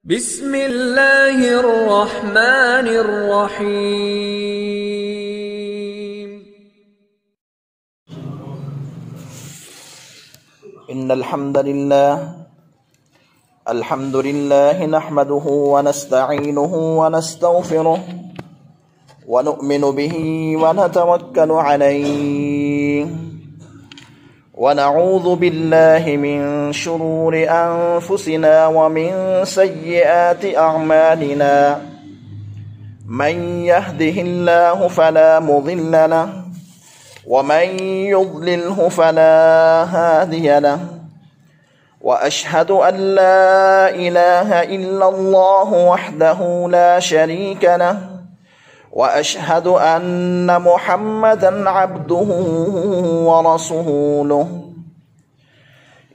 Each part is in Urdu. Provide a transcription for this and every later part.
بسم اللہ الرحمن الرحیم۔ ان الحمد لله نحمده ونستعينه ونستغفره ونؤمن به ونتوكل عليه ونعوذ بالله من شرور أنفسنا ومن سيئات أعمالنا من يهده الله فلا مضل له ومن يضلله فلا هادي له وأشهد أن لا إله إلا الله وحده لا شريك له وأشهد أن محمدًا عبده ورسوله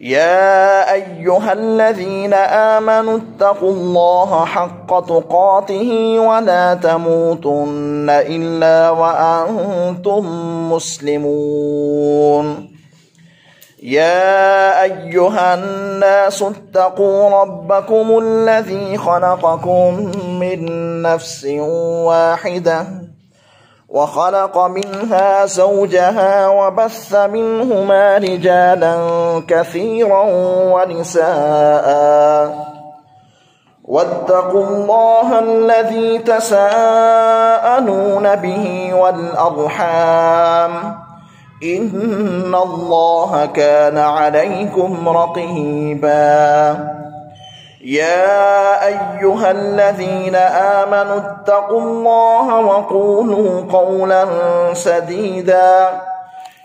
يا أيها الذين آمنوا اتقوا الله حق تقاته ولا تموتن إلا وأنتم مسلمون يا أيها الناس اتقوا ربكم الذي خلقكم من نفس واحدة وخلق منها زوجها وبث منهما رجالا كثيرا ونساء واتقوا الله الذي تساءلون به والأرحام إن الله كان عليكم رقيبا يا أيها الذين آمنوا اتقوا الله وقولوا قولا سديدا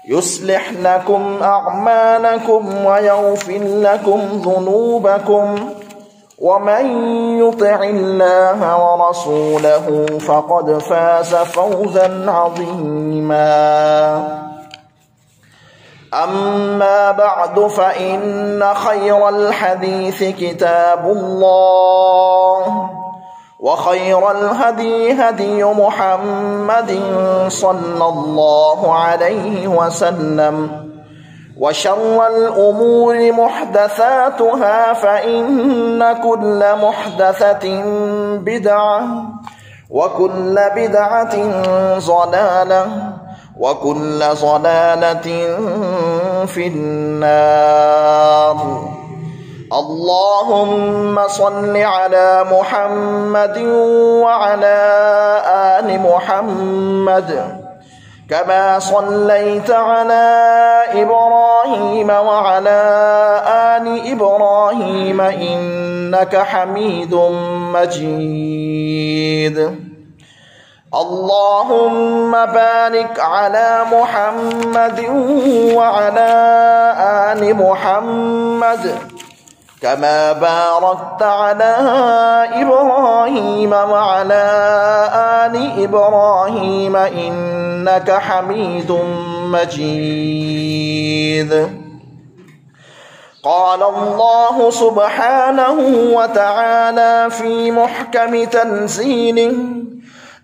يصلح لكم أعمالكم ويغفر لكم ذنوبكم ومن يطع الله ورسوله فقد فاز فوزا عظيما أما بعد فإن خير الحديث كتاب الله وخير الهدي هدي محمد صلى الله عليه وسلم وشر الأمور محدثاتها فإن كل محدثة بدعة وكل بدعة ضلالة وكل ضلالة في النار اللهم صل على محمد وعلى آل محمد كما صليت على إبراهيم وعلى آل إبراهيم إنك حميد مجيد اللهم بارك على محمد وعلى آل محمد كما باركت على إبراهيم وعلى آل إبراهيم إنك حميد مجيد قال الله سبحانه وتعالى في محكم تنزيله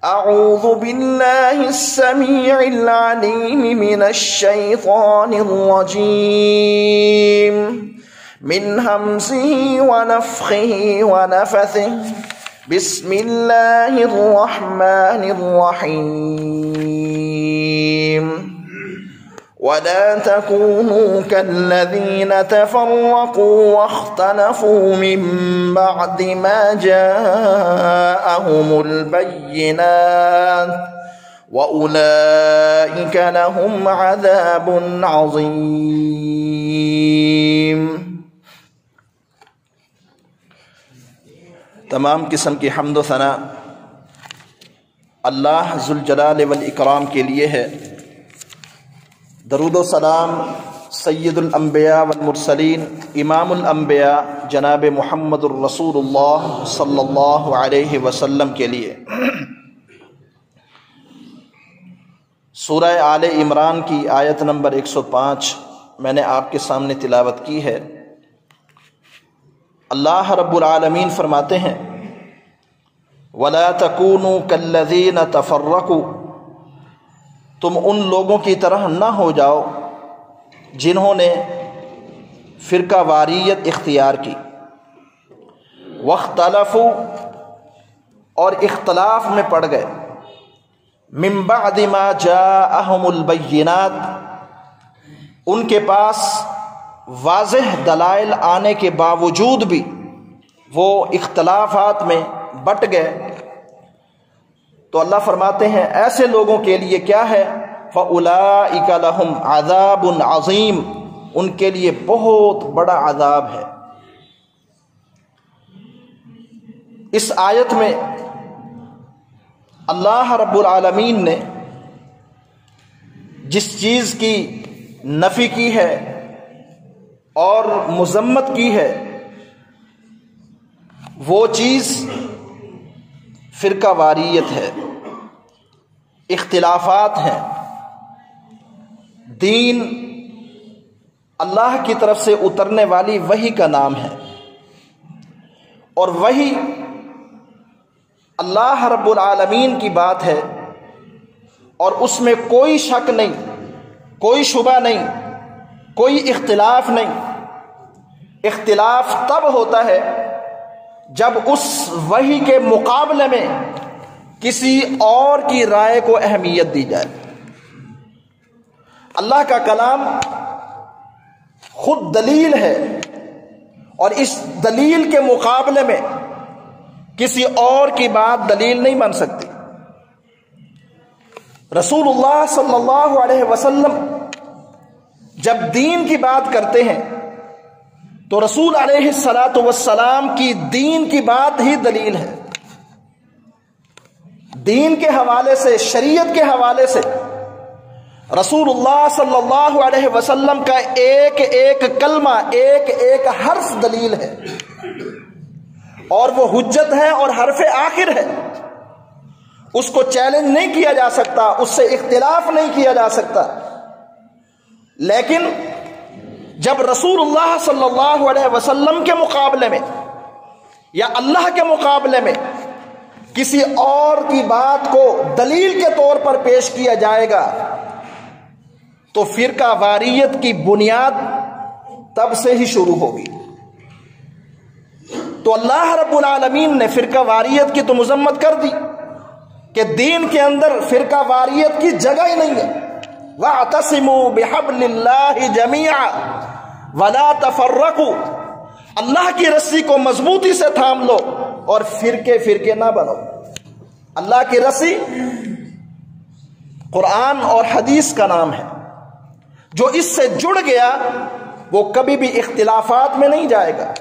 أعوذ بالله السميع العليم من الشيطان الرجيم من همزه ونفخه ونفثه بسم الله الرحمن الرحيم ولا تكونوا كالذين تفرقوا واختلفوا من بعد ما جاءهم البينات وأولئك لهم عذاب عظيم۔ تمام قسم کی حمد و ثنا اللہ ذوالجلال والاکرام کے لیے ہے۔ درود و سلام سید الانبیاء والمرسلین امام الانبیاء جناب محمد الرسول اللہ صلی اللہ علیہ وسلم کے لیے۔ سورہ آل عمران کی آیت نمبر 105 میں نے آپ کے سامنے تلاوت کی ہے۔ اللہ رب العالمین فرماتے ہیں وَلَا تَكُونُوا كَالَّذِينَ تَفَرَّقُوا، تم ان لوگوں کی طرح نہ ہو جاؤ جنہوں نے فرقہ واریت اختیار کی، واختلفوا اور اختلاف میں پڑ گئے، من بعد ما جاءہم البینات ان کے پاس واضح دلائل آنے کے باوجود بھی وہ اختلافات میں بٹ گئے، تو اللہ فرماتے ہیں ایسے لوگوں کے لیے کیا ہے، فَأُولَئِكَ لَهُمْ عَذَابٌ عَظِيمٌ ان کے لیے بہت بڑا عذاب ہے۔ اس آیت میں اللہ رب العالمین نے جس چیز کی نفی کی ہے اور مذمت کی ہے وہ چیز فرقہ واریت ہے، اختلافات ہیں۔ دین اللہ کی طرف سے اترنے والی وحی کا نام ہے، اور وحی اللہ رب العالمین کی بات ہے، اور اس میں کوئی شک نہیں، کوئی شبہ نہیں، کوئی اختلاف نہیں۔ اختلاف تب ہوتا ہے جب اس وحی کے مقابلے میں کسی اور کی رائے کو اہمیت دی جائے۔ اللہ کا کلام خود دلیل ہے، اور اس دلیل کے مقابلے میں کسی اور کی بات دلیل نہیں بن سکتی۔ رسول اللہ صلی اللہ علیہ وسلم جب دین کی بات کرتے ہیں تو رسول علیہ الصلاۃ والسلام کی دین کی بات ہی دلیل ہے۔ دین کے حوالے سے، شریعت کے حوالے سے رسول اللہ صلی اللہ علیہ وسلم کا ایک ایک کلمہ، ایک ایک حرف دلیل ہے، اور وہ حجت ہے اور حرف آخر ہے۔ اس کو چیلنج نہیں کیا جا سکتا، اس سے اختلاف نہیں کیا جا سکتا۔ لیکن جب رسول اللہ صلی اللہ علیہ وسلم کے مقابلے میں یا اللہ کے مقابلے میں کسی اور کی بات کو دلیل کے طور پر پیش کیا جائے گا تو فرقہ واریت کی بنیاد تب سے ہی شروع ہوگی۔ تو اللہ رب العالمین نے فرقہ واریت کی تو مذمت کر دی کہ دین کے اندر فرقہ واریت کی جگہ ہی نہیں ہے۔ وَاعْتَصِمُوا بِحَبْلِ اللَّهِ جَمِيعًا وَلَا تَفَرَّقُوا اللہ کی رسی کو مضبوطی سے تھام لو اور فرقے فرقے نہ بنو۔ اللہ کی رسی قرآن اور حدیث کا نام ہے، جو اس سے جڑ گیا وہ کبھی بھی اختلافات میں نہیں جائے گا،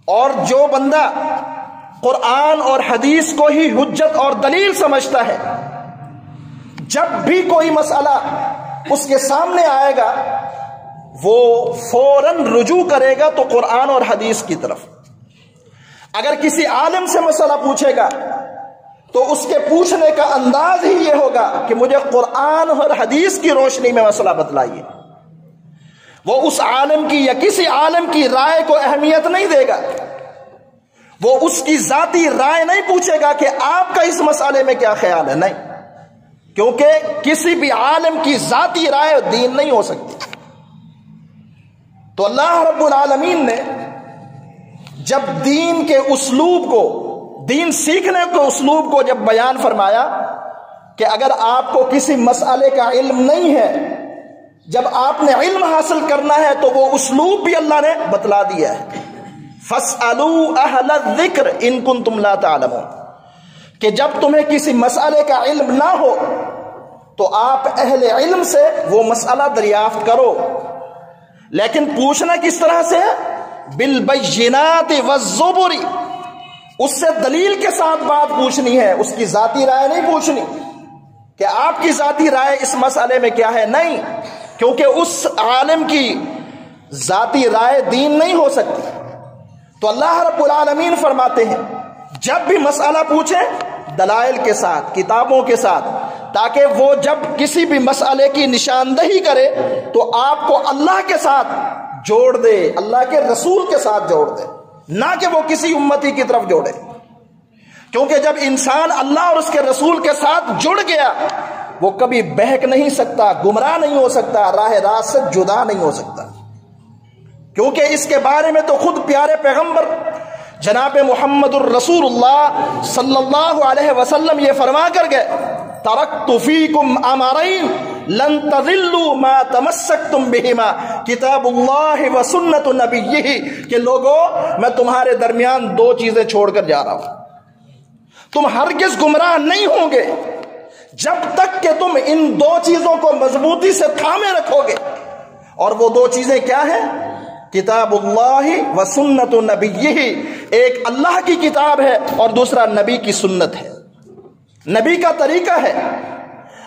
اور جو بندہ قرآن اور حدیث کو ہی حجت اور دلیل سمجھتا ہے، جب بھی کوئی مسئلہ اس کے سامنے آئے گا وہ فوراً رجوع کرے گا تو قرآن اور حدیث کی طرف۔ اگر کسی عالم سے مسئلہ پوچھے گا تو اس کے پوچھنے کا انداز ہی یہ ہوگا کہ مجھے قرآن اور حدیث کی روشنی میں مسئلہ بتلائیے۔ وہ اس عالم کی یا کسی عالم کی رائے کو اہمیت نہیں دے گا، وہ اس کی ذاتی رائے نہیں پوچھے گا کہ آپ کا اس مسئلے میں کیا خیال ہے، نہیں، کیونکہ کسی بھی عالم کی ذاتی رائے دین نہیں ہو سکتی۔ تو اللہ رب العالمین نے جب دین کے اسلوب کو، دین سیکھنے کے اسلوب کو جب بیان فرمایا کہ اگر آپ کو کسی مسئلے کا علم نہیں ہے، جب آپ نے علم حاصل کرنا ہے تو وہ اسلوب بھی اللہ نے بتلا دیا ہے۔ فَاسْأَلُوا أَهْلَ الذِّكْرِ إِن كُنتُمْ لَا تَعْلَمُونَ کہ جب تمہیں کسی مسئلے کا علم نہ ہو تو آپ اہل علم سے وہ مسئلہ دریافت کرو، لیکن پوچھنا کس طرح سے ہے؟ بالبینات والزبر، اس سے دلیل کے ساتھ بات پوچھنی ہے، اس کی ذاتی رائے نہیں پوچھنی کہ آپ کی ذاتی رائے اس مسئلے میں کیا ہے، نہیں، کیونکہ اس عالم کی ذاتی رائے دین نہیں ہو سکتی۔ تو اللہ رب العالمین فرماتے ہیں جب بھی مسئلہ پوچھیں دلائل کے ساتھ، کتابوں کے ساتھ، تاکہ وہ جب کسی بھی مسئلے کی نشاندہی کرے تو آپ کو اللہ کے ساتھ جوڑ دے، اللہ کے رسول کے ساتھ جوڑ دے، نہ کہ وہ کسی امتی کی طرف جوڑے، کیونکہ جب انسان اللہ اور اس کے رسول کے ساتھ جڑ گیا وہ کبھی بہک نہیں سکتا، گمراہ نہیں ہو سکتا، راہ راست سے جدا نہیں ہو سکتا، کیونکہ اس کے بارے میں تو خود پیارے پیغمبر جناب محمد الرسول اللہ صلی اللہ علیہ وسلم یہ فرما کر گئے ترکت فیکم امرین لن تضلوا ما تمسکتم بہما کتاب اللہ و سنت نبیہ، کہ لوگو میں تمہارے درمیان دو چیزیں چھوڑ کر جا رہا ہوں، تم ہرگز گمراہ نہیں ہوں گے جب تک کہ تم ان دو چیزوں کو مضبوطی سے تھامے رکھو گے۔ اور وہ دو چیزیں کیا ہیں؟ کتاب اللہ و سنت نبیہ، ایک اللہ کی کتاب ہے اور دوسرا نبی کی سنت ہے، نبی کا طریقہ ہے۔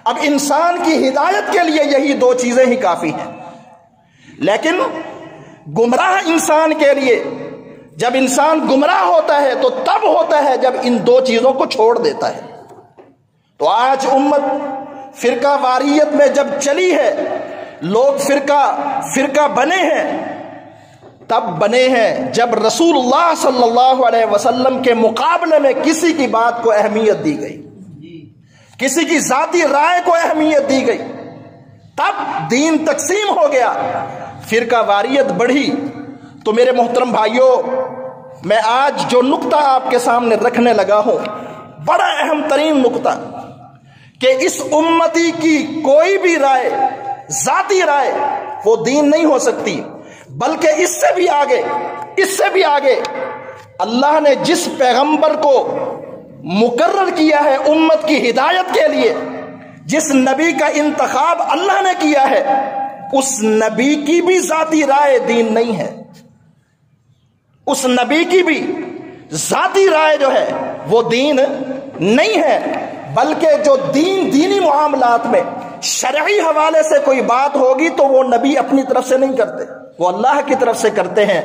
اب انسان کی ہدایت کے لیے یہی دو چیزیں ہی کافی ہیں، لیکن گمراہ انسان کے لیے جب انسان گمراہ ہوتا ہے تو تب ہوتا ہے جب ان دو چیزوں کو چھوڑ دیتا ہے۔ تو آج امت فرقہ واریت میں جب چلی ہے، لوگ فرقہ بنے ہیں، تب بنے ہیں جب رسول اللہ صلی اللہ علیہ وسلم کے مقابلے میں کسی کی بات کو اہمیت دی گئی، کسی کی ذاتی رائے کو اہمیت دی گئی، تب دین تقسیم ہو گیا، فرقہ واریت بڑھی۔ تو میرے محترم بھائیوں، میں آج جو نقطہ آپ کے سامنے رکھنے لگا ہوں، بڑا اہم ترین نقطہ، کہ اس امتی کی کوئی بھی رائے، ذاتی رائے، وہ دین نہیں ہو سکتی، بلکہ اس سے بھی آگے اللہ نے جس پیغمبر کو مقرر کیا ہے امت کی ہدایت کے لیے، جس نبی کا انتخاب اللہ نے کیا ہے، اس نبی کی بھی ذاتی رائے دین نہیں ہے، اس نبی کی بھی ذاتی رائے جو ہے وہ دین نہیں ہے، بلکہ جو دینی معاملات میں شرعی حوالے سے کوئی بات ہوگی تو وہ نبی اپنی طرف سے نہیں کرتے، وہ اللہ کی طرف سے کرتے ہیں۔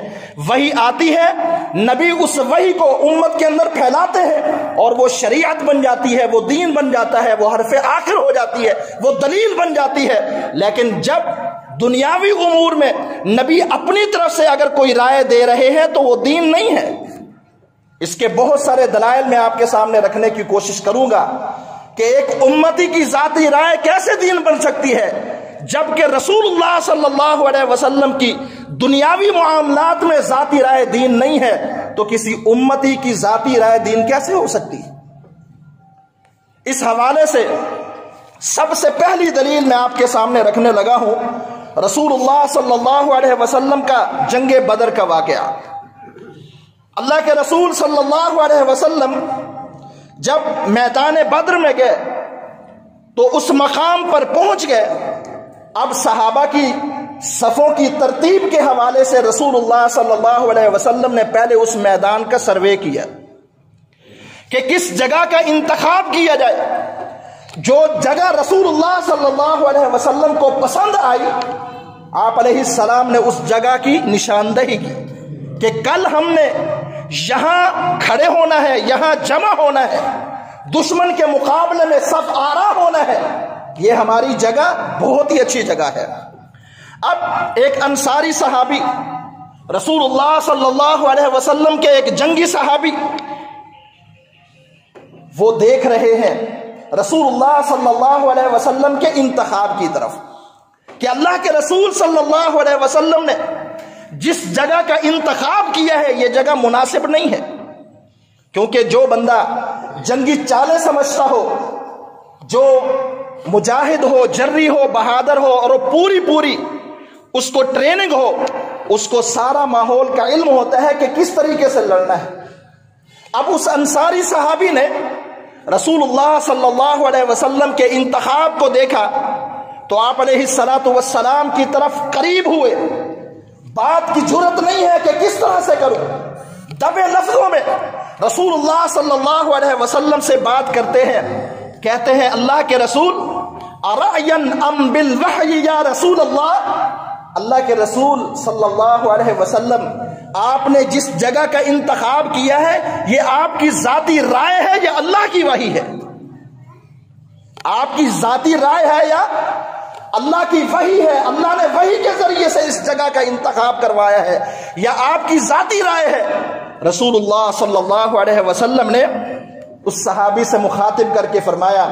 وحی آتی ہے، نبی اس وحی کو امت کے اندر پھیلاتے ہیں اور وہ شریعت بن جاتی ہے، وہ دین بن جاتا ہے، وہ حرف آخر ہو جاتی ہے، وہ دلیل بن جاتی ہے۔ لیکن جب دنیاوی امور میں نبی اپنی طرف سے اگر کوئی رائے دے رہے ہیں تو وہ دین نہیں ہے۔ اس کے بہت سارے دلائل میں آپ کے سامنے رکھنے کی کوشش کروں گا کہ ایک امتی کی ذاتی رائے کیسے دین بن سکتی ہے، جبکہ رسول اللہ صلی اللہ علیہ وسلم کی دنیاوی معاملات میں ذاتی رائے دین نہیں ہے، تو کسی امتی کی ذاتی رائے دین کیسے ہو سکتی ہے؟ اس حوالے سے سب سے پہلی دلیل میں آپ کے سامنے رکھنے لگا ہوں رسول اللہ صلی اللہ علیہ وسلم کا جنگ بدر کا واقعہ۔ اللہ کے رسول صلی اللہ علیہ وسلم جب میدان بدر میں گئے تو اس مقام پر پہنچ گئے۔ اب صحابہ کی صفوں کی ترتیب کے حوالے سے رسول اللہ صلی اللہ علیہ وسلم نے پہلے اس میدان کا سروے کیا کہ کس جگہ کا انتخاب کیا جائے۔ جو جگہ رسول اللہ صلی اللہ علیہ وسلم کو پسند آئی، آپ علیہ السلام نے اس جگہ کی نشاندہی کی کہ کل ہم نے یہاں کھڑے ہونا ہے، یہاں جمع ہونا ہے، دشمن کے مقابلے میں صف آرا ہونا ہے، یہ ہماری جگہ بہت ہی اچھی جگہ ہے۔ اب ایک انصاری صحابی رسول اللہ صلی اللہ علیہ وسلم کے ایک جنگی صحابی، وہ دیکھ رہے ہیں رسول اللہ صلی اللہ علیہ وسلم کے انتخاب کی طرف کہ اللہ کے رسول صلی اللہ علیہ وسلم نے جس جگہ کا انتخاب کیا ہے یہ جگہ مناسب نہیں ہے، کیونکہ جو بندہ جنگی چالیں سمجھتا ہو، جو مجاہد ہو، جری ہو، بہادر ہو، اور وہ پوری اس کو ٹریننگ ہو، اس کو سارا ماحول کا علم ہوتا ہے کہ کس طریقے سے لڑنا ہے۔ اب اس انصاری صحابی نے رسول اللہ صلی اللہ علیہ وسلم کے انتخاب کو دیکھا تو آپ علیہ السلام کی طرف قریب ہوئے۔ بات کی جرت نہیں ہے کہ کس طرح سے کروں، دبے لفظوں میں رسول اللہ صلی اللہ علیہ وسلم سے بات کرتے ہیں، کہتے ہیں اللہ کے رسول ارعین ام بالوحی یا رسول اللہ کے رسول صلی اللہ علیہ وسلم، آپ نے جس جگہ کا انتخاب کیا ہے یہ آپ کی ذاتی رائے ہے یا اللہ کی وحی ہے؟ آپ کی ذاتی رائے ہے یا اللہ کی وحی ہے؟ اللہ نے وحی کے ذریعے سے اس جگہ کا انتخاب کروایا ہے یا آپ کی ذاتی رائے ہے؟ رسول اللہ صلی اللہ علیہ وسلم نے اس صحابی سے مخاطب کر کے فرمایا،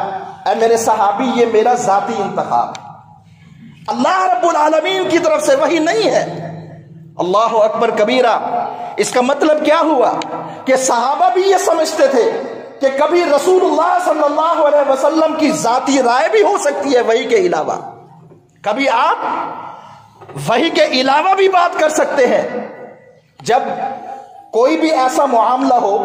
اے میرے صحابی، یہ میرا ذاتی انتخاب، اللہ رب العالمین کی طرف سے وحی نہیں ہے۔ اللہ اکبر کبیرہ۔ اس کا مطلب کیا ہوا کہ صحابہ بھی یہ سمجھتے تھے کہ کبھی رسول اللہ صلی اللہ علیہ وسلم کی ذاتی رائے بھی ہو سکتی ہے وحی کے علاوہ، کبھی آپ وحی کے علاوہ بھی بات کر سکتے ہیں۔ جب کوئی بھی ایسا معاملہ ہو،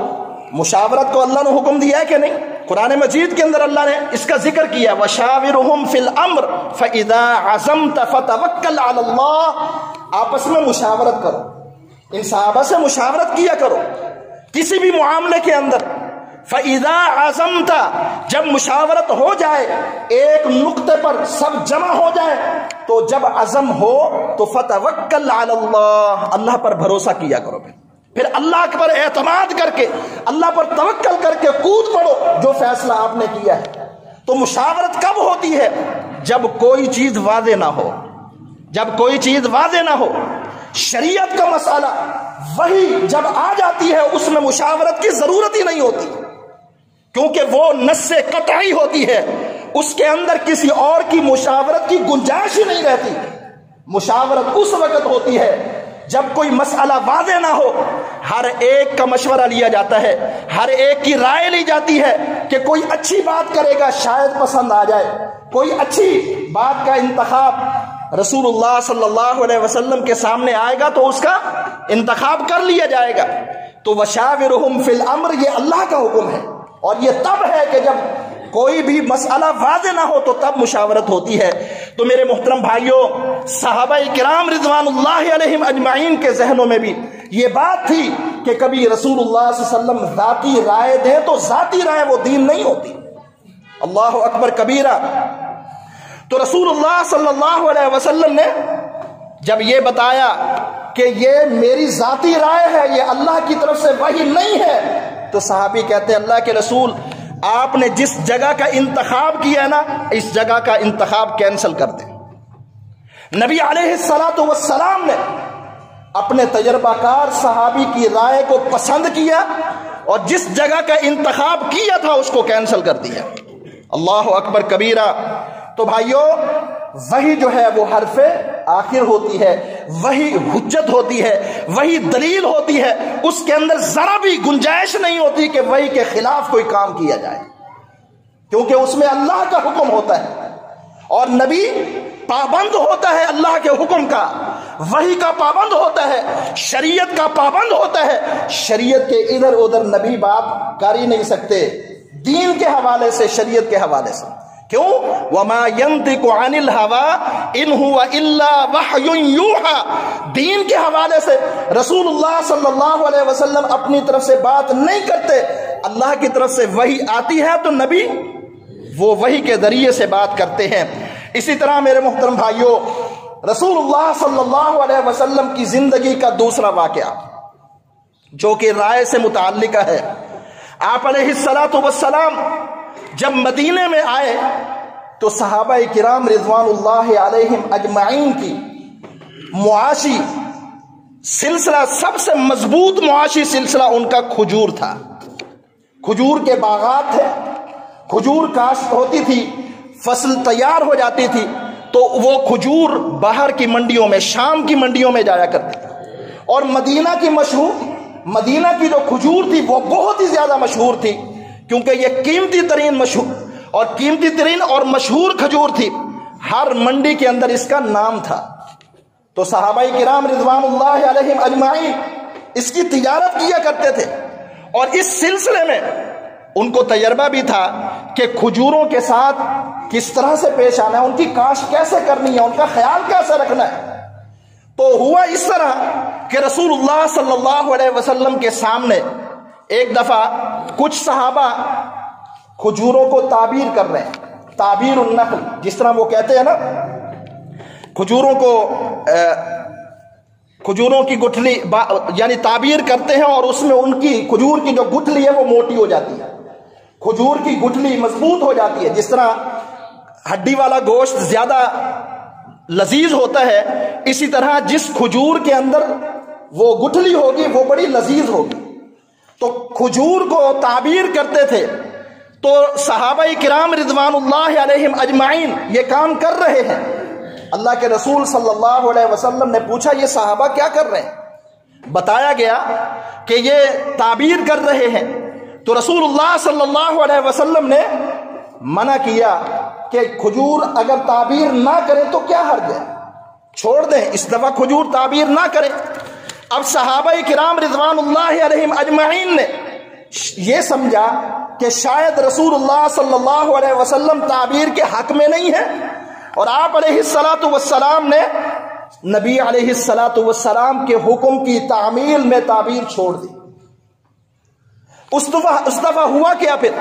مشاورت کو اللہ نے حکم دیا ہے کہ نہیں؟ قرآن مجید کے اندر اللہ نے اس کا ذکر کیا، وَشَاوِرْهُمْ فِي الْأَمْرِ فَإِذَا عَزَمْتَ فَتَوَكَّلْ عَلَى اللَّهِ۔ آپس میں مشاورت کرو، ان صحابہ سے مشاورت کیا کرو کسی بھی معاملے کے اندر۔ فَإِذَا عَزَمْتَ، جب مشاورت ہو جائے، ایک نقطے پر سب جمع ہو جائے، تو جب عزم ہو تو فَتَوَكَّلْ عَلَى اللَّهِ، اللہ پر بھروسہ کیا کرو، پھر اللہ پر اعتماد کر کے، اللہ پر توکل کر کے کود پڑو جو فیصلہ آپ نے کیا ہے۔ تو مشاورت کب ہوتی ہے؟ جب کوئی چیز واضح نہ ہو، جب کوئی چیز واضح نہ ہو۔ شریعت کا مسئلہ وہی جب آ جاتی ہے اس میں مشاورت کی ضرورت ہی نہیں ہوتی، کیونکہ وہ نص قطعی ہوتی ہے، اس کے اندر کسی اور کی مشاورت کی گنجائش ہی نہیں رہتی۔ مشاورت اس وقت ہوتی ہے جب کوئی مسئلہ واضح نہ ہو، ہر ایک کا مشورہ لیا جاتا ہے، ہر ایک کی رائے لی جاتی ہے کہ کوئی اچھی بات کرے گا شاید پسند آ جائے، کوئی اچھی بات کا انتخاب رسول اللہ صلی اللہ علیہ وسلم کے سامنے آئے گا تو اس کا انتخاب کر لیا جائے گا۔ تو وَشَاوِرْهُمْ فِي الْأَمْرِ، یہ اللہ کا حکم ہے، اور یہ تب ہے کہ جب کوئی بھی مسئلہ واضح نہ ہو تو تب مشاورت ہوتی ہے۔ تو میرے محترم بھائیوں، صحابہ کرام رضوان اللہ علیہم اجمعین کے ذہنوں میں بھی یہ بات تھی کہ کبھی رسول اللہ صلی اللہ علیہ وسلم ذاتی رائے دیں تو ذاتی رائے وہ دین نہیں ہوتی۔ اللہ اکبر کبیرہ۔ تو رسول اللہ صلی اللہ علیہ وسلم نے جب یہ بتایا کہ یہ میری ذاتی رائے ہے، یہ اللہ کی طرف سے وحی نہیں ہے، تو صحابی کہتے ہیں اللہ کے رسول، آپ نے جس جگہ کا انتخاب کیا نا، اس جگہ کا انتخاب کینسل کر دیں۔ نبی علیہ السلام نے اپنے تجربہ کار صحابی کی رائے کو پسند کیا اور جس جگہ کا انتخاب کیا تھا اس کو کینسل کر دیا۔ اللہ اکبر کبیرہ۔ تو بھائیوں، وہی جو ہے وہ حرف آخر ہوتی ہے، وہی حجت ہوتی ہے، وہی دلیل ہوتی ہے، اس کے اندر ذرا بھی گنجائش نہیں ہوتی کہ وہی کے خلاف کوئی کام کیا جائے، کیونکہ اس میں اللہ کا حکم ہوتا ہے اور نبی پابند ہوتا ہے اللہ کے حکم کا، وحی کا پابند ہوتا ہے، شریعت کا پابند ہوتا ہے۔ شریعت کے ادھر ادھر نبی بات کر ہی نہیں سکتے، دین کے حوالے سے، شریعت کے حوالے سے۔ کیوں؟ وَمَا يَنطِقُ عَنِ الْهَوَىٰ إِنْ هُوَ إِلَّا وَحْيٌ يُوحَىٰ، دین کے حوالے سے رسول اللہ صلی اللہ علیہ وسلم اپنی طرف سے بات نہیں کرتے، اللہ کی طرف سے وحی آتی ہے تو نبی وہ وحی کے ذریعے سے بات کرتے ہیں۔ اسی طرح میرے محترم بھائیوں، رسول اللہ صلی اللہ علیہ وسلم کی زندگی کا دوسرا واقعہ جو کہ رائے سے متعلقہ ہے، آپ علیہ السلام جب مدینے میں آئے تو صحابہ کرام رضوان اللہ علیہم اجمعین کی معاشی سلسلہ، سب سے مضبوط معاشی سلسلہ ان کا کھجور تھا۔ کھجور کے باغات تھے، کھجور کاشت ہوتی تھی، فصل تیار ہو جاتی تھی تو وہ کھجور باہر کی منڈیوں میں، شام کی منڈیوں میں جایا کرتے تھے، اور مدینہ کی جو کھجور تھی وہ بہت ہی زیادہ مشہور تھی، کیونکہ یہ قیمتی ترین اور مشہور کھجور تھی، ہر منڈی کے اندر اس کا نام تھا۔ تو صحابہ کرام رضوان اللہ علیہم اجمعین اس کی تجارت کیا کرتے تھے، اور اس سلسلے میں ان کو تجربہ بھی تھا کہ کھجوروں کے ساتھ کس طرح سے پیش آنا ہے، ان کی کاشت کیسے کرنی ہے، ان کا خیال کیسے رکھنا ہے۔ تو ہوا اس طرح کہ رسول اللہ صلی اللہ علیہ وسلم کے سامنے ایک دفعہ کچھ صحابہ کھجوروں کو تعبیر کر رہے ہیں، تعبیر النخل، جس طرح وہ کہتے ہیں نا، کھجوروں کی گٹھلی یعنی تعبیر کرتے ہیں، اور اس میں ان کی کھجور کی جو گٹھلی ہے وہ موٹی ہو جاتی ہے، کھجور کی گٹھلی مضبوط ہو جاتی ہے۔ جس طرح ہڈی والا گوشت زیادہ لذیذ ہوتا ہے، اسی طرح جس کھجور کے اندر وہ گٹھلی ہوگی وہ بڑی لذیذ ہوگی۔ تو کھجور کو تعبیر کرتے تھے، تو صحابہ کرام رضوان اللہ علیہم اجمعین یہ کام کر رہے ہیں۔ اللہ کے رسول صلی اللہ علیہ وسلم نے پوچھا یہ صحابہ کیا کر رہے ہیں؟ بتایا گیا کہ یہ تعبیر کر رہے ہیں. تو رسول اللہ صلی اللہ علیہ وسلم نے منع کیا کہ کھجور اگر تعبیر نہ کریں تو کیا حرج ہے، چھوڑ دیں، اس دفعہ کھجور تعبیر نہ کریں. اب صحابہ کرام رضوان اللہ علیہم اجمعین نے یہ سمجھا کہ شاید رسول اللہ صلی اللہ علیہ وسلم تعبیر کے حق میں نہیں ہے، اور آپ علیہ الصلاۃ والسلام نے نبی علیہ الصلاۃ والسلام کے حکم کی تعمیل میں تعبیر چھوڑ دی. اس دفعہ ہوا کیا؟ پھر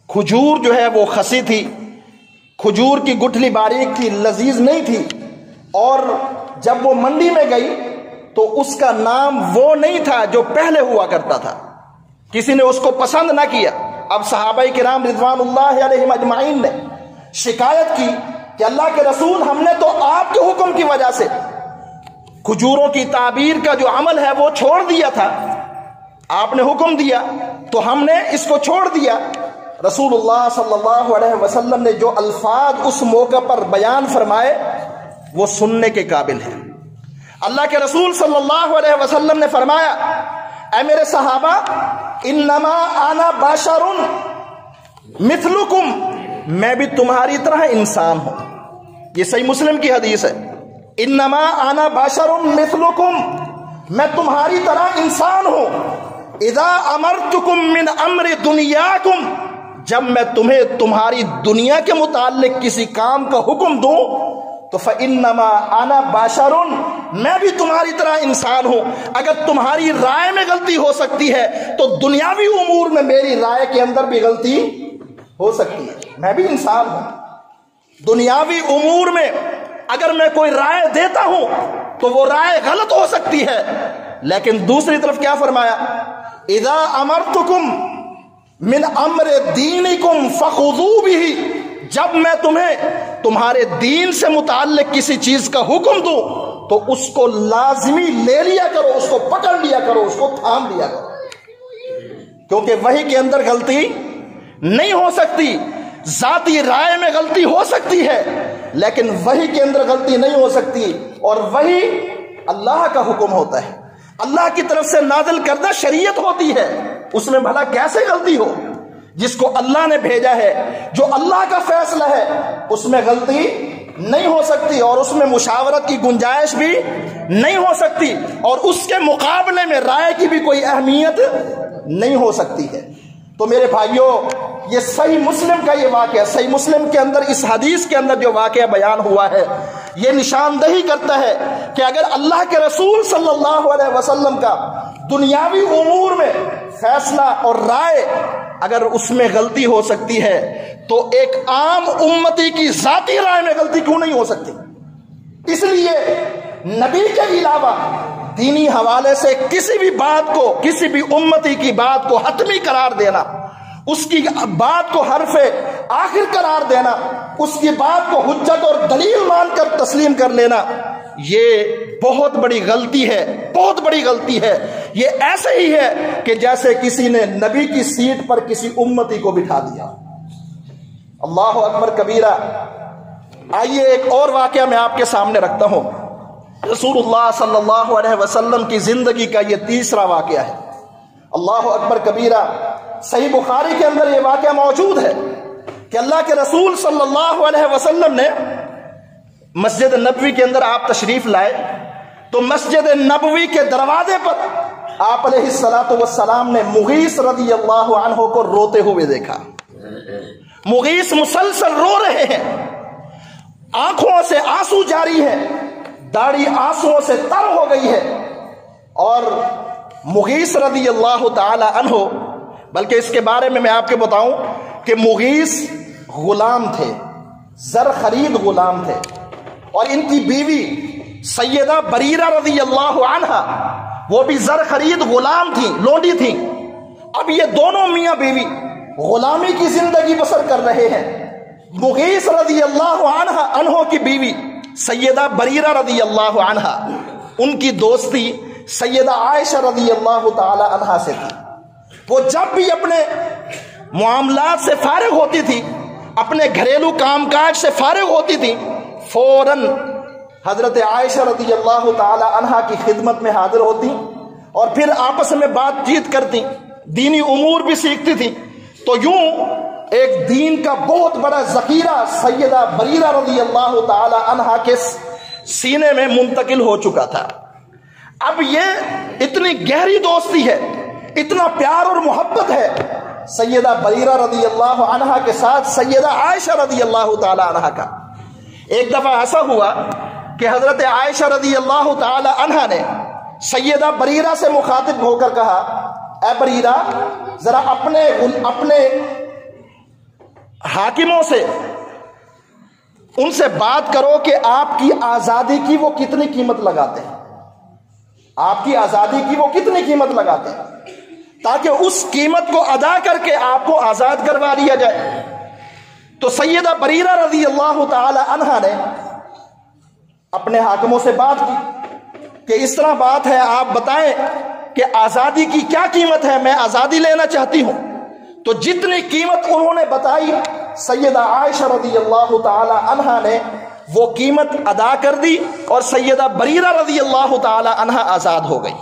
کھجور جو ہے وہ خسی تھی، کھجور کی گٹھلی باریک تھی، لذیذ نہیں تھی، اور جب وہ منڈی میں گئی تو اس کا نام وہ نہیں تھا جو پہلے ہوا کرتا تھا، کسی نے اس کو پسند نہ کیا. اب صحابہ کرام رضوان اللہ علیہم اجمعین نے شکایت کی کہ اللہ کے رسول ہم نے تو آپ کے حکم کی وجہ سے کھجوروں کی تعبیر کا جو عمل ہے وہ چھوڑ دیا تھا، آپ نے حکم دیا تو ہم نے اس کو چھوڑ دیا. رسول اللہ صلی اللہ علیہ وسلم نے جو الفاظ اس موقع پر بیان فرمائے وہ سننے کے قابل ہیں. اللہ کے رسول صلی اللہ علیہ وسلم نے فرمایا اے میرے صحابہ انما انا بشر مثلکم، میں بھی تمہاری طرح انسان ہوں. یہ صحیح مسلم کی حدیث ہے. انما انا بشر مثلکم، میں تمہاری طرح انسان ہوں. اذا امرتکم من امر دنیاکم، جب میں تمہیں تمہاری دنیا کے متعلق کسی کام کا حکم دوں تو فإنما انا بشر، میں بھی تمہاری طرح انسان ہوں. اگر تمہاری رائے میں غلطی ہو سکتی ہے تو دنیاوی امور میں میری رائے کے اندر بھی غلطی ہو سکتی ہے، میں بھی انسان ہوں. دنیاوی امور میں اگر میں کوئی رائے دیتا ہوں تو وہ رائے غلط ہو سکتی ہے، لیکن دوسری طرف کیا فرمایا؟ اذا امرتکم من امر دینکم فخذوا بہ، جب میں تمہیں تمہارے دین سے متعلق کسی چیز کا حکم دوں تو اس کو لازمی لے لیا کرو، اس کو پکڑ لیا کرو، اس کو تھام لیا کرو، کیونکہ وحی کے اندر غلطی نہیں ہو سکتی. ذاتی رائے میں غلطی ہو سکتی ہے لیکن وحی کے اندر غلطی نہیں ہو سکتی، اور وحی اللہ کا حکم ہوتا ہے، اللہ کی طرف سے نازل کردہ شریعت ہوتی ہے، اس میں بھلا کیسے غلطی ہو؟ جس کو اللہ نے بھیجا ہے، جو اللہ کا فیصلہ ہے، اس میں غلطی نہیں ہو سکتی، اور اس میں مشاورت کی گنجائش بھی نہیں ہو سکتی، اور اس کے مقابلے میں رائے کی بھی کوئی اہمیت نہیں ہو سکتی ہے. تو میرے بھائیوں، یہ صحیح مسلم کا یہ واقعہ، صحیح مسلم کے اندر اس حدیث کے اندر جو واقعہ بیان ہوا ہے یہ نشاندہی کرتا ہے کہ اگر اللہ کے رسول صلی اللہ علیہ وسلم کا دنیاوی امور میں فیصلہ اور رائے اگر اس میں غلطی ہو سکتی ہے تو ایک عام امتی کی ذاتی رائے میں غلطی کیوں نہیں ہو سکتی؟ اس لیے نبی کے علاوہ دینی حوالے سے کسی بھی بات کو، کسی بھی امتی کی بات کو حتمی قرار دینا، اس کی بات کو حرف آخر قرار دینا، اس کی بات کو حجت اور دلیل مان کر تسلیم کر لینا، یہ بہت بڑی غلطی ہے، بہت بڑی غلطی ہے. یہ ایسے ہی ہے کہ جیسے کسی نے نبی کی سیٹ پر کسی امتی کو بٹھا دیا. اللہ اکبر کبیرہ. آئیے ایک اور واقعہ میں آپ کے سامنے رکھتا ہوں. رسول اللہ صلی اللہ علیہ وسلم کی زندگی کا یہ تیسرا واقعہ ہے. اللہ اکبر کبیرہ. صحیح بخاری کے اندر یہ واقعہ موجود ہے کہ اللہ کے رسول صلی اللہ علیہ وسلم نے مسجد نبوی کے اندر آپ تشریف لائے تو مسجد نبوی کے دروازے پر آپ علیہ الصلاۃ والسلام نے مغیث رضی اللہ عنہ کو روتے ہوئے دیکھا. مغیث مسلسل رو رہے ہیں، آنکھوں سے آنسو جاری ہے، داڑھی آنسوؤں سے تر ہو گئی ہے. اور مغیث رضی اللہ تعالی عنہ، بلکہ اس کے بارے میں آپ کے بتاؤں کہ مغیث غلام تھے، زر خرید غلام تھے، اور ان کی بیوی سیدہ بریرہ رضی اللہ عنہا وہ بھی زر خرید غلام تھیں، لونڈی تھیں. اب یہ دونوں میاں بیوی غلامی کی زندگی بسر کر رہے ہیں. مغیث رضی اللہ عنہ کی بیوی سیدہ بریرہ رضی اللہ عنہا، ان کی دوستی سیدہ عائشہ رضی اللہ تعالی عنہا سے تھی. وہ جب بھی اپنے معاملات سے فارغ ہوتی تھی، اپنے گھریلو کام کاج سے فارغ ہوتی تھی، فوراً حضرت عائشہ رضی اللہ تعالی عنہا کی خدمت میں حاضر ہوتی اور پھر آپس میں بات چیت کرتی، دینی امور بھی سیکھتی تھی. تو یوں ایک دین کا بہت بڑا ذخیرہ سیدہ بریرہ رضی اللہ تعالی عنہا کے سینے میں منتقل ہو چکا تھا. اب یہ اتنی گہری دوستی ہے، اتنا پیار اور محبت ہے سیدہ بریرہ رضی اللہ عنہا کے ساتھ سیدہ عائشہ رضی اللہ تعالی عنہا کا. ایک دفعہ ایسا ہوا کہ حضرت عائشہ رضی اللہ تعالی عنہا نے سیدہ بریرہ سے مخاطب ہو کر کہا، اے بریرہ ذرا اپنے حاکموں سے ان سے بات کرو کہ آپ کی آزادی کی وہ کتنی قیمت لگاتے ہیں، آپ کی آزادی کی وہ کتنی قیمت لگاتے ہیں، تاکہ اس قیمت کو ادا کر کے آپ کو آزاد کروا دیا جائے. تو سیدہ بریرہ رضی اللہ تعالی عنہا نے اپنے حاکموں سے بات کی کہ اس طرح بات ہے، آپ بتائیں کہ آزادی کی کیا قیمت ہے، میں آزادی لینا چاہتی ہوں. تو جتنی قیمت انہوں نے بتائی سیدہ عائشہ رضی اللہ تعالی عنہا نے وہ قیمت ادا کر دی اور سیدہ بریرہ رضی اللہ تعالی عنہا آزاد ہو گئی.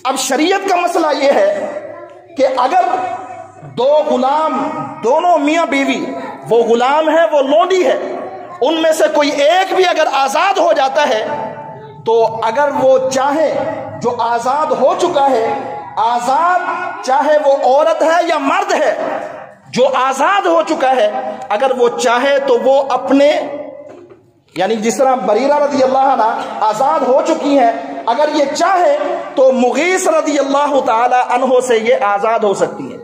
اب شریعت کا مسئلہ یہ ہے کہ اگر دو غلام، دونوں میاں بیوی، وہ غلام ہے وہ لونڈی ہے، ان میں سے کوئی ایک بھی اگر آزاد ہو جاتا ہے تو اگر وہ چاہے، جو آزاد ہو چکا ہے، آزاد چاہے وہ عورت ہے یا مرد ہے، جو آزاد ہو چکا ہے اگر وہ چاہے تو وہ اپنے، یعنی جس طرح بریرہ رضی اللہ عنہ آزاد ہو چکی ہیں، اگر یہ چاہے تو مغیث رضی اللہ تعالی عنہ سے یہ آزاد ہو سکتی ہیں،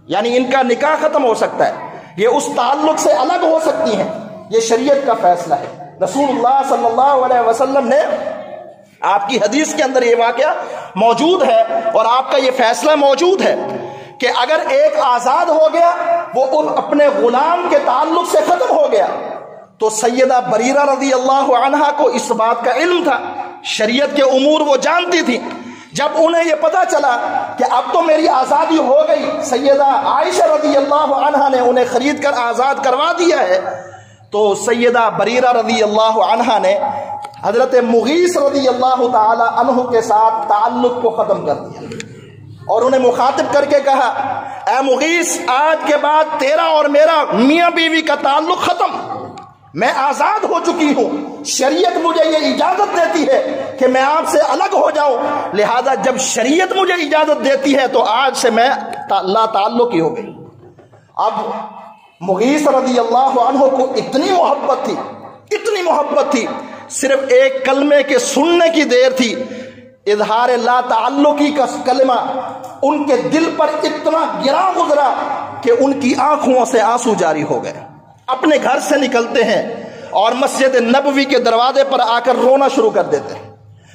یعنی ان کا نکاح ختم ہو سکتا ہے، یہ اس تعلق سے الگ ہو سکتی ہیں. یہ شریعت کا فیصلہ ہے. رسول اللہ صلی اللہ علیہ وسلم نے، آپ کی حدیث کے اندر یہ واقعہ موجود ہے اور آپ کا یہ فیصلہ موجود ہے کہ اگر ایک آزاد ہو گیا، وہ اپنے غلام کے تعلق سے ختم ہو گیا، تو سیدہ بریرہ رضی اللہ عنہا کو اس بات کا علم تھا، شریعت کے امور وہ جانتی تھی. جب انہیں یہ پتا چلا کہ اب تو میری آزادی ہو گئی، سیدہ عائشہ رضی اللہ عنہا نے انہیں خرید کر آزاد کروا دیا ہے، تو سیدہ بریرہ رضی اللہ عنہا نے حضرت مغیث رضی اللہ تعالی عنہ کے ساتھ تعلق کو ختم کر دیا اور انہیں مخاطب کر کے کہا، اے مغیث، آج کے بعد تیرا اور میرا میاں بیوی کا تعلق ختم، میں آزاد ہو چکی ہوں، شریعت مجھے یہ اجازت دیتی ہے کہ میں آپ سے الگ ہو جاؤں، لہذا جب شریعت مجھے اجازت دیتی ہے تو آج سے میں لا تعلق ہی ہو گئی. اب مغیث رضی اللہ عنہ کو اتنی محبت تھی، صرف ایک کلمے کے سننے کی دیر تھی، اظہار لا تعلقی کا کلمہ ان کے دل پر اتنا گرا گزرا کہ ان کی آنکھوں سے آنسو جاری ہو گئے. اپنے گھر سے نکلتے ہیں اور مسجد نبوی کے دروازے پر آ کر رونا شروع کر دیتے ہیں.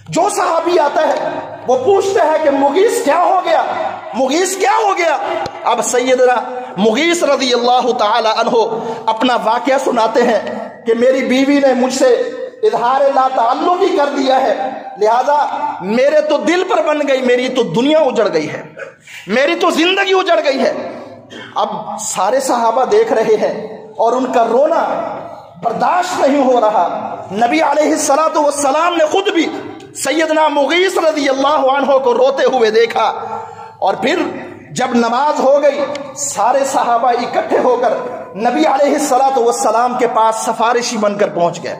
جو صحابی آتا ہے وہ پوچھتے ہیں کہ مغیث کیا ہو گیا، مغیث کیا ہو گیا. اب سیدنا مغیث رضی اللہ تعالی عنہ اپنا واقعہ سناتے ہیں کہ میری بیوی نے مجھ سے اظہار لا تعلقی کر دیا ہے، لہذا میرے تو دل پر بن گئی، میری تو دنیا اجڑ گئی ہے، میری تو زندگی اجڑ گئی ہے. اب سارے صحابہ دیکھ رہے ہیں اور ان کا رونا برداشت نہیں ہو رہا. نبی علیہ الصلوۃ والسلام نے خود بھی سیدنا مغیث رضی اللہ عنہ کو روتے ہوئے دیکھا، اور پھر جب نماز ہو گئی سارے صحابہ اکٹھے ہو کر نبی علیہ الصلوۃ والسلام کے پاس سفارشی بن کر پہنچ گئے.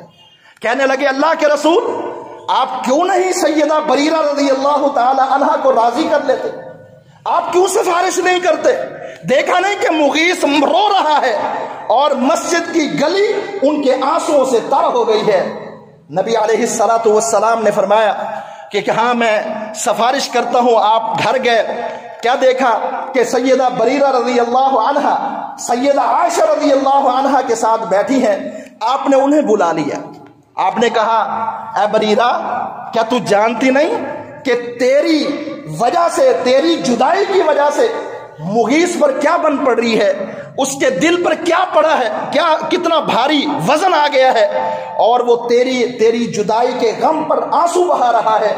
کہنے لگے، اللہ کے رسول، آپ کیوں نہیں سیدہ بریرہ رضی اللہ تعالی عنہا کو راضی کر لیتے؟ آپ کیوں سفارش نہیں کرتے؟ دیکھا نہیں کہ مغیث رو رہا ہے اور مسجد کی گلی ان کے آنسوؤں سے تر ہو گئی ہے. نبی علیہ الصلوۃ والسلام نے فرمایا کہ ہاں میں سفارش کرتا ہوں. آپ گھر گئے، کیا دیکھا کہ سیدہ بریرہ رضی اللہ عنہا سیدہ عائشہ رضی اللہ عنہا کے ساتھ بیٹھی ہیں. آپ نے انہیں بلا لیا، آپ نے کہا، اے بریرہ، کیا تو جانتی نہیں کہ تیری وجہ سے، تیری جدائی کی وجہ سے مغیث پر کیا بن پڑ رہی ہے، اس کے دل پر کیا پڑا ہے، کتنا بھاری وزن آ گیا ہے، اور وہ تیری جدائی کے غم پر آنسو بہا رہا ہے.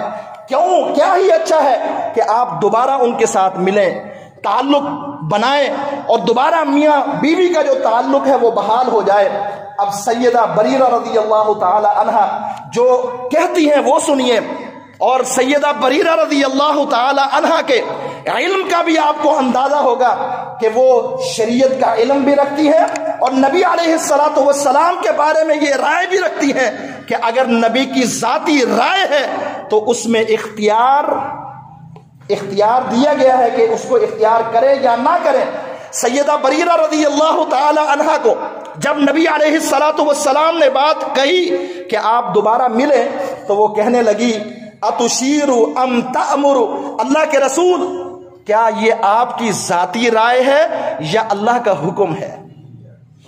کیا ہی اچھا ہے کہ آپ دوبارہ ان کے ساتھ ملیں. تعلق بنائیں اور دوبارہ میاں بیوی کا جو تعلق ہے وہ بحال ہو جائے۔ اب سیدہ بریرہ رضی اللہ تعالی عنہا جو کہتی ہیں وہ سنیے، اور سیدہ بریرہ رضی اللہ تعالی عنہا کے علم کا بھی آپ کو اندازہ ہوگا کہ وہ شریعت کا علم بھی رکھتی ہے اور نبی علیہ الصلوۃ والسلام کے بارے میں یہ رائے بھی رکھتی ہیں کہ اگر نبی کی ذاتی رائے ہے تو اس میں اختیار دیا گیا ہے کہ اس کو اختیار کرے یا نہ کرے۔ سیدہ بریرہ رضی اللہ تعالی عنہا کو جب نبی علیہ الصلوۃ والسلام نے بات کہی کہ آپ دوبارہ ملیں تو وہ کہنے لگی اتشیر ام تأمر، اللہ کے رسول کیا یہ آپ کی ذاتی رائے ہے یا اللہ کا حکم ہے؟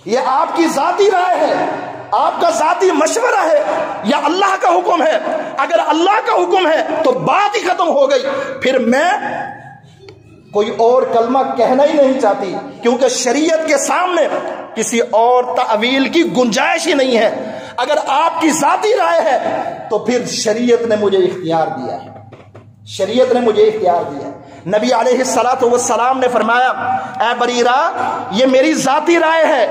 یہ آپ کی ذاتی رائے ہے، آپ کا ذاتی مشورہ ہے یا اللہ کا حکم ہے؟ اگر اللہ کا حکم ہے تو بات ہی ختم ہو گئی، پھر میں کوئی اور کلمہ کہنا ہی نہیں چاہتی، کیونکہ شریعت کے سامنے کسی اور تعویل کی گنجائش ہی نہیں ہے۔ اگر آپ کی ذاتی رائے ہے تو پھر شریعت نے مجھے اختیار دیا ہے، شریعت نے مجھے اختیار دیا ہے۔ نبی علیہ الصلوۃ والسلام نے فرمایا اے بریرہ یہ میری ذاتی رائے ہے،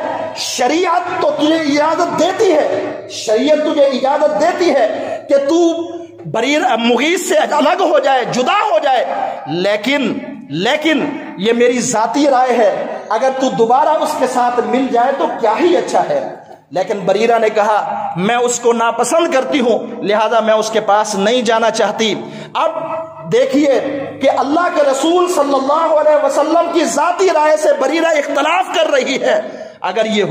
شریعت تو تجھے اجازت دیتی ہے، شریعت تجھے اجازت دیتی ہے کہ تو مغیث سے الگ ہو جائے، جدا ہو جائے، لیکن یہ میری ذاتی رائے ہے، اگر تو دوبارہ اس کے ساتھ مل جائے تو کیا ہی اچھا ہے۔ لیکن بریرہ نے کہا میں اس کو ناپسند کرتی ہوں، لہذا میں اس کے پاس نہیں جانا چاہتی۔ اب دیکھیے کہ اللہ کے رسول صلی اللہ علیہ وسلم کی ذاتی رائے سے بریرہ اختلاف کر رہی ہے۔ اگر یہ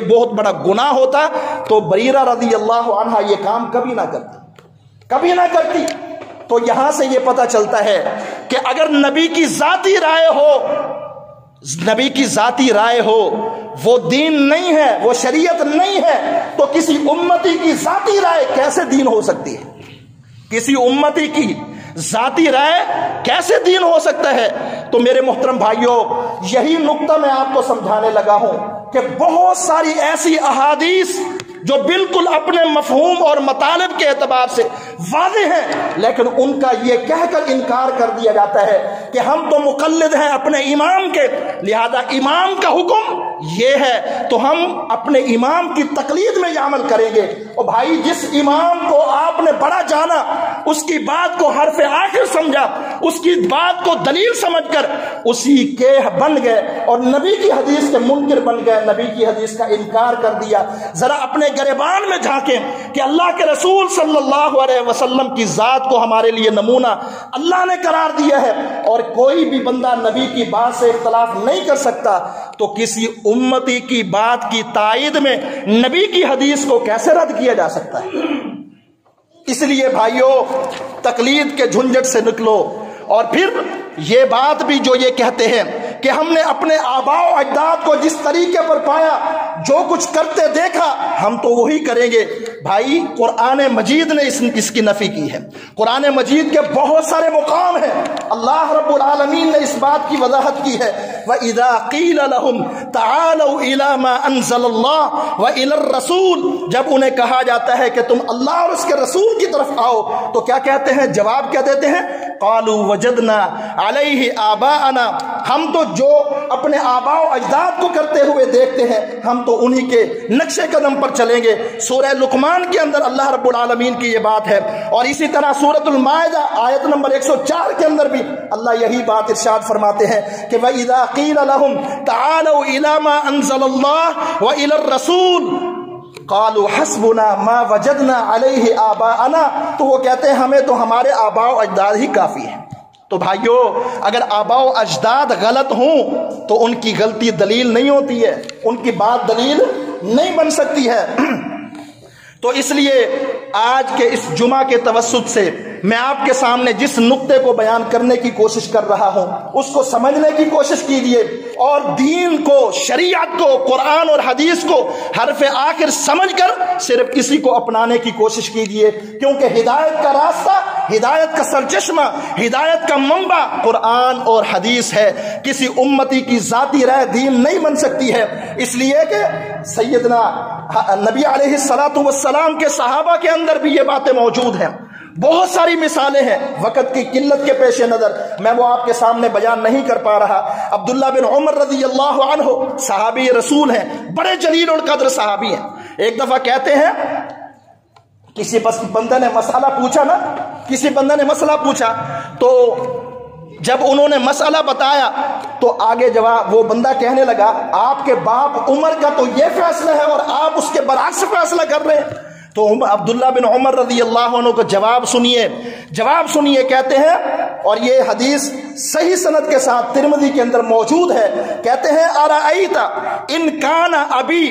بہت بڑا گناہ ہوتا تو بریرہ رضی اللہ عنہا یہ کام کبھی نہ کرتی۔ تو یہاں سے یہ پتہ چلتا ہے کہ اگر نبی کی ذاتی رائے ہو وہ دین نہیں ہے، وہ شریعت نہیں ہے، تو کسی امتی کی ذاتی رائے کیسے دین ہو سکتی ہے؟ کسی امتی کی ذاتی رائے کیسے دین ہو سکتا ہے؟ تو میرے محترم بھائیوں یہی نقطہ میں آپ کو سمجھانے لگا ہوں کہ بہت ساری ایسی احادیث جو بالکل اپنے مفہوم اور مطالب کے اعتبار سے واضح ہیں، لیکن ان کا یہ کہہ کر انکار کر دیا جاتا ہے کہ ہم تو مقلد ہیں اپنے امام کے، لہذا امام کا حکم یہ ہے تو ہم اپنے امام کی تقلید میں یہ عمل کریں گے۔ اور بھائی جس امام کو آپ نے بڑا جانا، اس کی بات کو حرف آخر سمجھا، اس کی بات کو دلیل سمجھ کر اسی کے بن گئے اور نبی کی حدیث کے منکر بن گئے، نبی کی حدیث کا انکار کر دیا۔ ذرا اپنے گریبان میں جھانکیں کہ اللہ کے رسول صلی اللہ علیہ وسلم کی ذات کو ہمارے لیے نمونہ اللہ نے قرار دیا ہے، اور کوئی بھی بندہ نبی کی بات سے اختلاف نہیں کر سکتا، تو کسی امتی کی بات کی تائید میں نبی کی حدیث کو کیسے رد کیا جا سکتا ہے؟ اس لیے بھائیوں تقلید کے جھنجٹ سے نکلو، اور پھر یہ بات بھی جو یہ کہتے ہیں کہ ہم نے اپنے آباء و اجداد کو جس طریقے پر پایا، جو کچھ کرتے دیکھا ہم تو وہی کریں گے۔ بھائی قرآن مجید نے اس کی نفی کی ہے، قرآن مجید کے بہت سارے مقام ہیں، اللہ رب العالمین نے اس بات کی وضاحت کی ہے وَإِذَا قِيلَ لَهُمْ تَعَالَوْا إِلَى مَا أَنزَلَ اللَّهُ وَإِلَى الرَّسُولِ، جب انہیں کہا جاتا ہے کہ تم اللہ اور اس کے رسول کی طرف آؤ تو کیا کہتے ہیں؟ جواب کیا دیتے ہیں؟ قَالُوا وَجَدْنَا عَلَيْهِ آبَاءَنَا، ہم تو جو اپنے آباء و اجداد کو کرتے ہوئے دیکھتے ہیں ہم تو انہی کے نقشے قدم پر چلیں گے۔ سورہ لقمان کے اندر اللہ رب العالمین کی یہ بات ہے، اور اسی طرح سورۃ المائدہ آیت نمبر 104 کے اندر بھی اللہ یہی بات ارشاد فرماتے ہیں کہ وَإِذَا قِيلَ لَهُمْ تَعَالَوْا إِلَى مَا أَنزَلَ اللَّهُ وَإِلَى الرَّسُولِ قَالُوا حَسْبُنَا مَا وَجَدْنَا عَلَيْهِ آبَاءَنَا، تو وہ کہتے ہیں ہمیں تو ہمارے آباء و اجداد ہی کافی ہے۔ تو بھائیو اگر آباء و اجداد غلط ہوں تو ان کی غلطی دلیل نہیں ہوتی ہے، ان کی بات دلیل نہیں بن سکتی ہے۔ تو اس لیے آج کے اس جمعہ کے توسط سے میں آپ کے سامنے جس نقطے کو بیان کرنے کی کوشش کر رہا ہوں اس کو سمجھنے کی کوشش کیجیے، اور دین کو، شریعت کو، قرآن اور حدیث کو حرف آخر سمجھ کر صرف اسی کو اپنانے کی کوشش کیجیے، کیونکہ ہدایت کا راستہ، ہدایت کا سرچشمہ، ہدایت کا منبع قرآن اور حدیث ہے۔ کسی امتی کی ذاتی رائے دین نہیں بن سکتی ہے، اس لیے کہ سیدنا نبی علیہ الصلوۃ والسلام کے صحابہ کے اندر بھی یہ باتیں موجود ہیں۔ بہت ساری مثالیں ہیں، وقت کی قلت کے پیش نظر میں وہ آپ کے سامنے بیان نہیں کر پا رہا۔ عبداللہ بن عمر رضی اللہ عنہ صحابی رسول ہیں، بڑے جلیل القدر صحابی ہیں۔ ایک دفعہ کہتے ہیں کسی بندے نے مسئلہ پوچھا نا، کسی بندے نے مسئلہ پوچھا تو جب انہوں نے مسئلہ بتایا تو آگے جواب وہ بندہ کہنے لگا آپ کے باپ عمر کا تو یہ فیصلہ ہے اور آپ اس کے برعکس فیصلہ کر رہے ہیں۔ تو عبداللہ بن عمر رضی اللہ عنہ کو جواب سنیے کہتے ہیں، اور یہ حدیث صحیح سند کے ساتھ ترمذی کے اندر موجود ہے، کہتے ہیں ارأیت ان کان ابی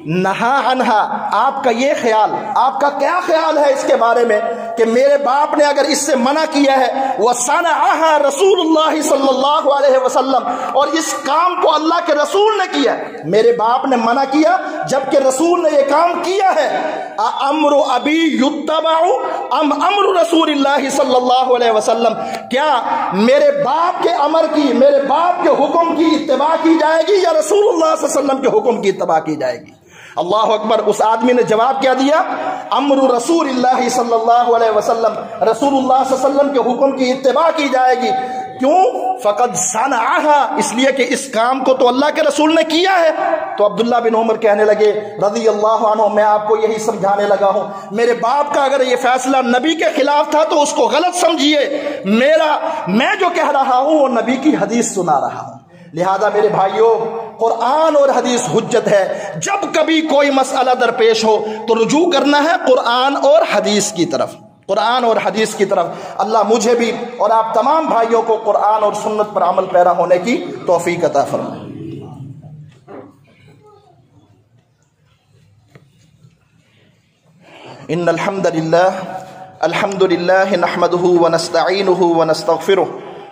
نہا عنہا، آپ کا یہ خیال، آپ کا کیا خیال ہے اس کے بارے میں کہ میرے باپ نے اگر اس سے منع کیا ہے، وصنعها رسول اللہ صلی اللہ علیہ وسلم، اور اس کام کو اللہ کے رسول نے کیا، میرے باپ نے منع کیا جبکہ رسول نے یہ کام کیا ہے، امر ابی یتبع ام امر رسول اللہ صلی اللہ علیہ وسلم، کیا میرے باپ کے امر کی، میرے باپ کے حکم کی اتباع کی جائے گی یا رسول اللہ صلی اللہ علیہ وسلم کے حکم کی اتباع کی جائے گی؟ اللہ اکبر۔ اس آدمی نے جواب کیا دیا؟ امر رسول اللہ صلی اللہ علیہ وسلم، رسول اللہ صلی اللہ علیہ وسلم کے حکم کی اتباع کی جائے گی۔ کیوں؟ فقد صنعها، اس لیے کہ اس کام کو تو اللہ کے رسول نے کیا ہے۔ تو عبداللہ بن عمر کہنے لگے رضی اللہ عنہ، میں آپ کو یہی سمجھانے لگا ہوں، میرے باپ کا اگر یہ فیصلہ نبی کے خلاف تھا تو اس کو غلط سمجھیے، میں جو کہہ رہا ہوں وہ نبی کی حدیث سنا رہا ہوں۔ لہذا میرے بھائیوں، قرآن اور حدیث حجت ہے۔ جب کبھی کوئی مسئلہ درپیش ہو تو رجوع کرنا ہے قرآن اور حدیث کی طرف، قرآن اور حدیث کی طرف۔ اللہ مجھے بھی اور آپ تمام بھائیوں کو قرآن اور سنت پر عمل پیرا ہونے کی توفیق عطا فرمائے۔ ان الحمد للہ نحمده ونستعینه ونستغفره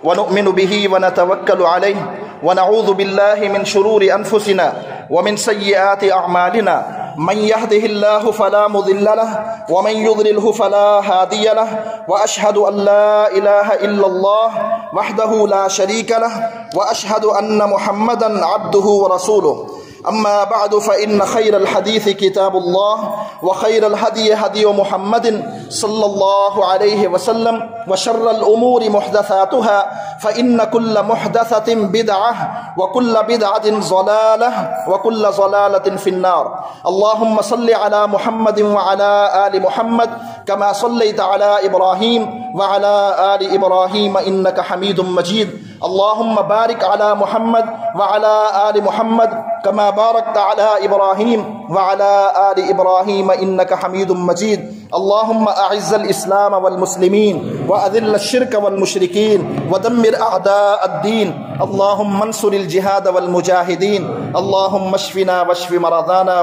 ونؤمن به ونتوکل علیہ ونعوذ باللہ من شرور انفسنا ومن سیئات اعمالنا، من يهده الله فلا مضل له ومن يضلله فلا هادي له، واشهد ان لا اله الا الله وحده لا شريك له، واشهد ان محمدا عبده ورسوله۔ اما بعد فان خير الحديث كتاب الله وخير الهدي هدي محمد صلى الله عليه وسلم وشر الامور محدثاتها فان كل محدثة بدعة وكل بدعة ضلالة وكل ضلالة في النار۔ اللهم صل على محمد وعلى آل محمد كما صليت على إبراهيم وعلى آل إبراهيم إنك حميد مجيد۔ اللهم بارك على محمد وعلى آل محمد كما باركت على إبراهيم وعلى آل إبراهيم إنك حميد مجيد۔ اللهم أعز الإسلام والمسلمين وأذل الشرك والمشركين ودمر أعداء الدين۔ اللهم انصر الجهاد والمجاهدين۔ اللهم اشفنا واشف مرضانا